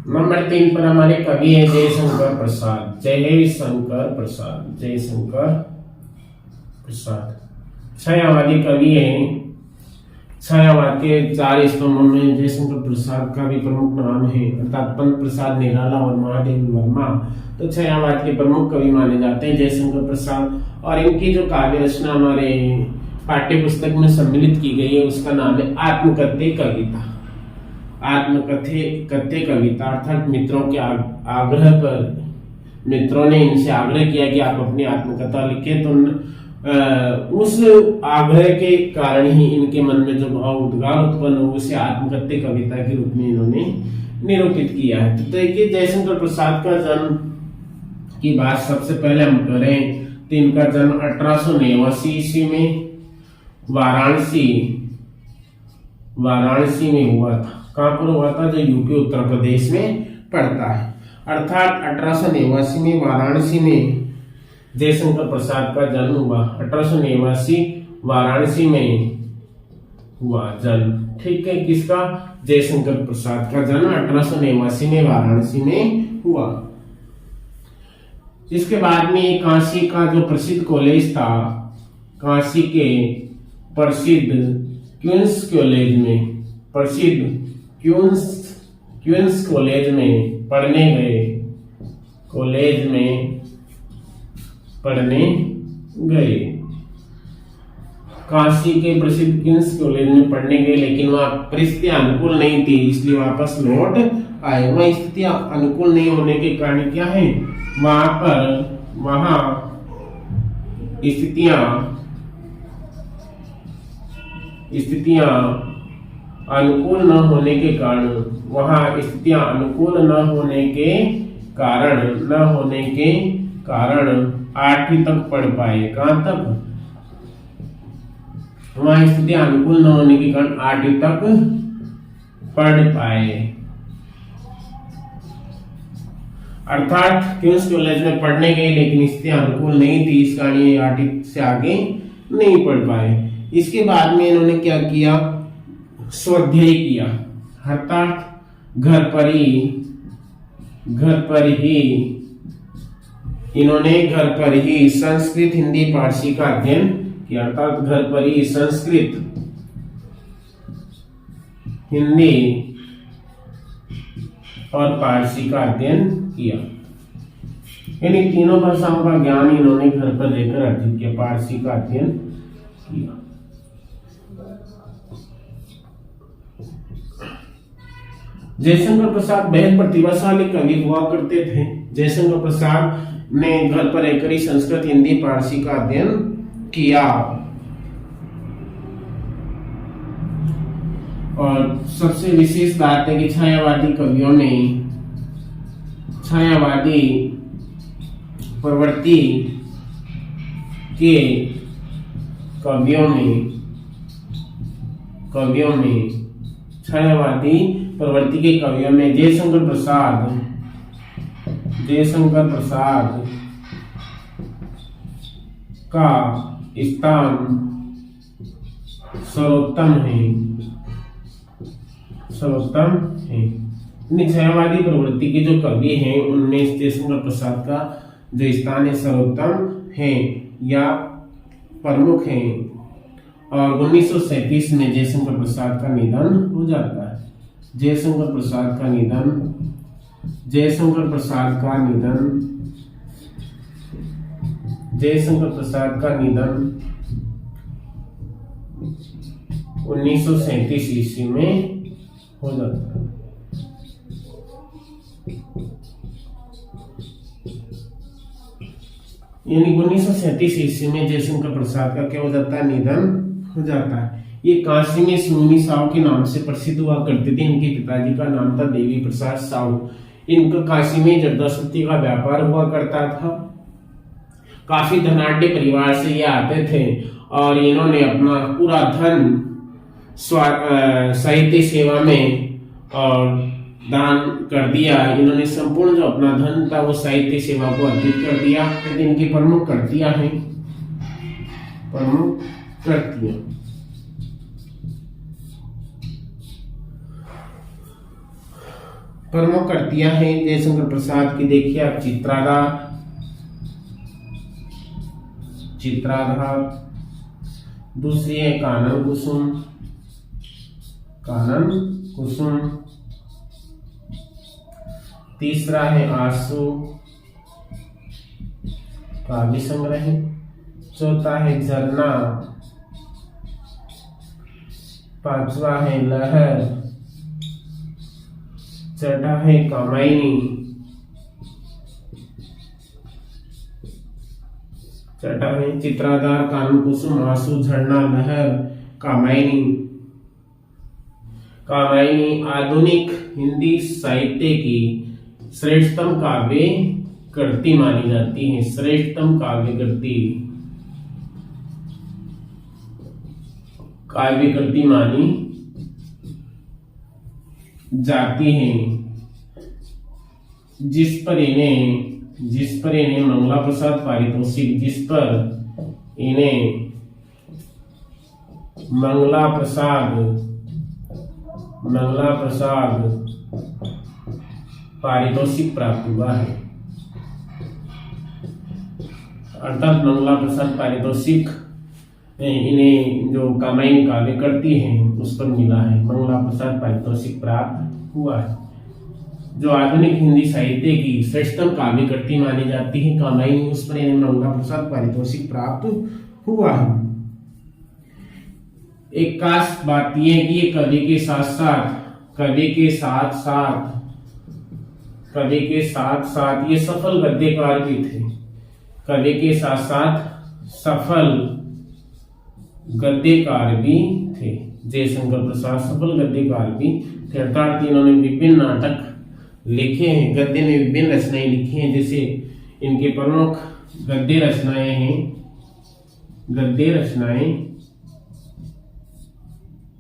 Number 3 पर हमारे कवि है जयशंकर प्रसाद। जयशंकर प्रसाद, जयशंकर प्रसाद छायावादी कवि है। छायावाद के 4 स्तंभों में जयशंकर प्रसाद का भी प्रमुख नाम है, अर्थात पंत प्रसाद निराला और महादेव वर्मा तो छायावाद के प्रमुख कवि माने जाते हैं जयशंकर प्रसाद। और इनकी जो काव्य रचना हमारे पाठ्य पुस्तक में सम्मिलित की गई है उसका नाम है आत्मकथ्य कविता। आत्मकथ्य कविता अर्थात मित्रों के आग्रह पर, मित्रों ने इनसे आग्रह किया कि आप अपनी आत्मकथा लिखें, तो उस आग्रह के कारण ही इनके मन में जो भाव उद्गार उत्पन्न हो उसे आत्मकथ्य कविता के रूप में इन्होंने निरूपित किया है। तो देखिए जयशंकर प्रसाद का जन्म की बात सबसे पहले हम करें तो इनका जन्म 1889 ईस्वी में वाराणसी में हुआ था। कहां पर हुआ था? जो यूपी उत्तर प्रदेश में पड़ता है। अर्थात 1889 में वाराणसी में जयशंकर प्रसाद का जन्म हुआ। 1889 वाराणसी में हुआ जन्म। ठीक है, किसका? जयशंकर प्रसाद का जन्म 1889 में वाराणसी में हुआ। इसके बाद में काशी का जो प्रसिद्ध कॉलेज था, काशी के प्रसिद्ध क्वींस कॉलेज में, प्रसिद्ध क्वींस कॉलेज में पढ़ने गए, कॉलेज में पढ़ने गए। काशी के प्रसिद्ध क्वींस कॉलेज में पढ़ने गए, लेकिन वहां परिस्थितियां अनुकूल नहीं थी, इसलिए वापस लौट आए। वहां स्थितियां अनुकूल नहीं होने के कारण क्या है, वहां स्थितियां अनुकूल न होने के कारण, वहां स्थितियां अनुकूल न होने के कारण 8वीं तक पढ़ पाए। कहां तक? वहां स्थितियां अनुकूल न होने के कारण 8वीं तक पढ़ पाए। अर्थात क्वींस कॉलेज में पढ़ने गए लेकिन स्थितियां अनुकूल नहीं थी, इस कारण ये 8वीं से आगे नहीं पढ़ पाए। इसके बाद में इन्होंने क्या किया? स्वाध्याय किया, अर्थात घर पर ही संस्कृत हिंदी पारसी का अध्ययन किया। अर्थात घर पर ही संस्कृत हिंदी और पारसी का अध्ययन किया, यानी तीनों भाषाओं का ज्ञान इन्होंने घर पर रहकर अर्जित किया, पारसी का अध्ययन किया। जयशंकर प्रसाद बेहद प्रतिभाशाली कवि हुआ करते थे। जयशंकर प्रसाद ने घर पर रहकर ही संस्कृत हिंदी पारसी का अध्ययन किया और सबसे विशेष बात है कि छायावादी प्रवृत्ति के कवियों में जयशंकर प्रसाद का स्थान सर्वोत्तम है। छायावादी प्रवृत्ति के जो कवि हैं उनमें जयशंकर प्रसाद का जो स्थान है सर्वोत्तम है या प्रमुख है। और 1937 में जयशंकर प्रसाद का निधन हो जाता है। जयशंकर प्रसाद का निधन 1937 ईस्वी में हो जाता है। यानी 1937 ईस्वी में जयशंकर प्रसाद का क्या हो जाता है? निधन हो जाता है। ये काशी में सुनी साहू के नाम से प्रसिद्ध हुआ करते थे। इनके पिताजी का नाम था देवी प्रसाद साहू। इनका काशी में जर्दासुती का व्यापार हुआ करता था। काफी धनाढ्य परिवार से ये आते थे और इन्होंने अपना पूरा धन साहित्य सेवा में और दान कर दिया। इन्होंने संपूर्ण जो अपना धन था वो साहित्य सेवा को अर्पित कर दिया। तो इनकी प्रमुख कृतियां हैं, प्रमुख कृतियां हैं जयशंकर प्रसाद की, देखिए आप, चित्राधार, दूसरी है कानन कुसुम, तीसरा है आंसू काव्य संग्रह, चौथा है झरना, पांचवा है लहर, छठा है कामायनी, छठा है चित्राधार, कानन कुसुम, आंसू, झरना, लहर, कामायनी। कामायनी आधुनिक हिंदी साहित्य की श्रेष्ठतम काव्य कृति मानी जाती है, श्रेष्ठतम काव्य कृति मानी जाती है, जिस पर इन्हें मंगला प्रसाद पारितोषिक, जिस पर इन्हें मंगला प्रसाद पारितोषिक प्राप्त हुआ है, अर्थात मंगला प्रसाद पारितोषिक इन्हें जो कामायनी काव्य करती हैं उस पर मिला है, मंगला प्रसाद पारितोषिक प्राप्त हुआ है। जो आधुनिक हिंदी साहित्य की श्रेष्ठतम काव्य कृति मानी जाती है कामायनी, उस पर इन्हें मंगला प्रसाद पारितोषिक प्राप्त हुआ है। एक खास बात यह है कि ये कवि के साथ ये सफल गद्यकार भी थे, कवि के साथ सफल गद्यकार भी थे। जयशंकर प्रसाद सफल गद्यकार भी थे, अर्थात इन्होंने विभिन्न नाटक लिखे हैं, गद्य में विभिन्न रचनाएं लिखी हैं। जैसे इनके प्रमुख गद्य रचनाएं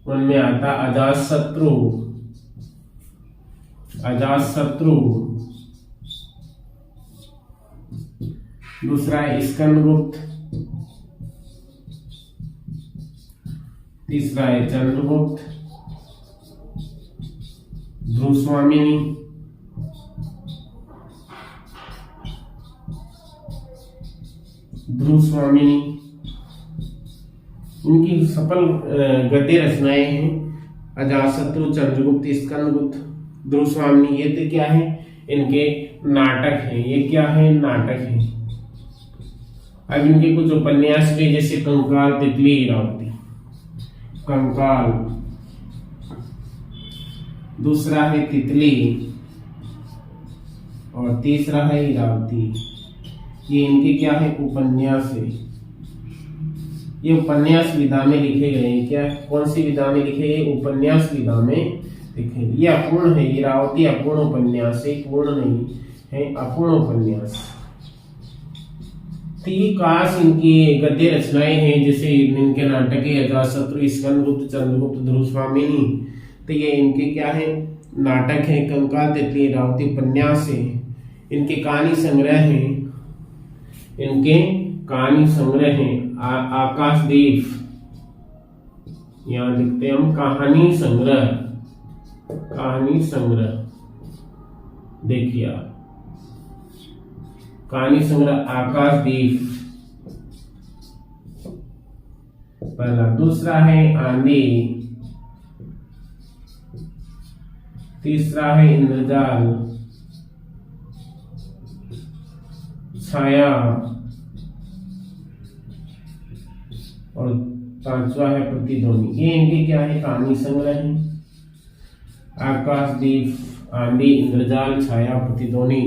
उनमें आता अजातशत्रु, दूसरा है स्कंदगुप्त, तीसरा है चंद्रगुप्त, ध्रुवस्वामिनी, इनकी सफल गद्य रचनाएं हैं अजातशत्रु, चंद्रगुप्त, स्कंदगुप्त, ध्रुवस्वामिनी। ये तो क्या है, इनके नाटक हैं, ये क्या है, नाटक हैं। अब इनके कुछ उपन्यास भी, जैसे कंकाल, तितली, इरावती। कंकाल, दूसरा है तितली और तीसरा है इरावती। ये इनके क्या है, उपन्यास है। ये उपन्यास विधा में लिखे गए हैं। क्या, कौन सी विधा में लिखे गए, उपन्यास विधा में लिखे। ये अपूर्ण है, इरावती अपूर्ण उपन्यास है, पूर्ण नहीं है, अपूर्ण उपन्यास। तीन खास इनकी गद्य रचनाएं हैं, जैसे इनके नाटक है अजातशत्रु, स्कंदगुप्त, चंद्रगुप्त, ध्रुवस्वामिनी। तो ये इनके क्या है, नाटक है। कंकाल, तितली, इरावती उपन्यास है। इनके कहानी संग्रह हैं, आकाशदीप, यहां लिखते हैं हम कहानी संग्रह। देखिए आप, कहानी संग्रह आकाशदीप पहला। दूसरा है आंधी, तीसरा है इंद्रजाल, छाया और पांचवा है प्रतिध्वनि। ये इनके क्या है, कहानी संग्रह है। आकाशदीप, आंधी, इंद्रजाल, छाया, प्रतिध्वनि।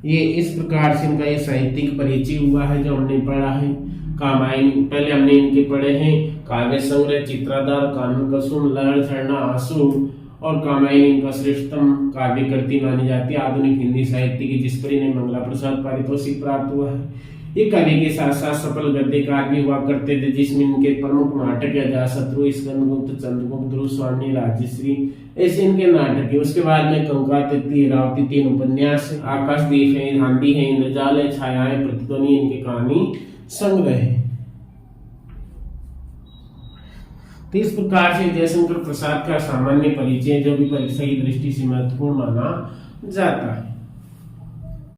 ये इस प्रकार से इनका ये साहित्यिक परिचय हुआ है जो हमने पढ़ा है। कामायनी पहले हमने इनके पढ़े हैं, काव्य संग्रह, चित्राधार, कानन कुसुम, लहर, झरना, आंसू और कामायनी इनका श्रेष्ठतम काव्य कृति मानी जाती है आधुनिक हिंदी साहित्य की, जिस पर इन्हें मंगला प्रसाद पारितोषिक प्राप्त हुआ है। ये कवि के साथ साथ सफल गद्यकार भी हुआ करते थे, जिसमें इनके प्रमुख नाटक अजातशत्रु, स्कंदगुप्त, चंद्रगुप्त, ध्रुवस्वामिनी, राजश्री, ऐसे इनके नाटक है। उसके बाद में कंकाल, तितली, इरावती तीन उपन्यास, आकाशदीप है, आंधी है, इंद्रजाल है, छाया है, प्रतिध्वनि इनके कहानी संग्रह है। तो इस प्रकार से जयशंकर प्रसाद का सामान्य परिचय जो भी परीक्षा की दृष्टि से महत्वपूर्ण माना जाता है।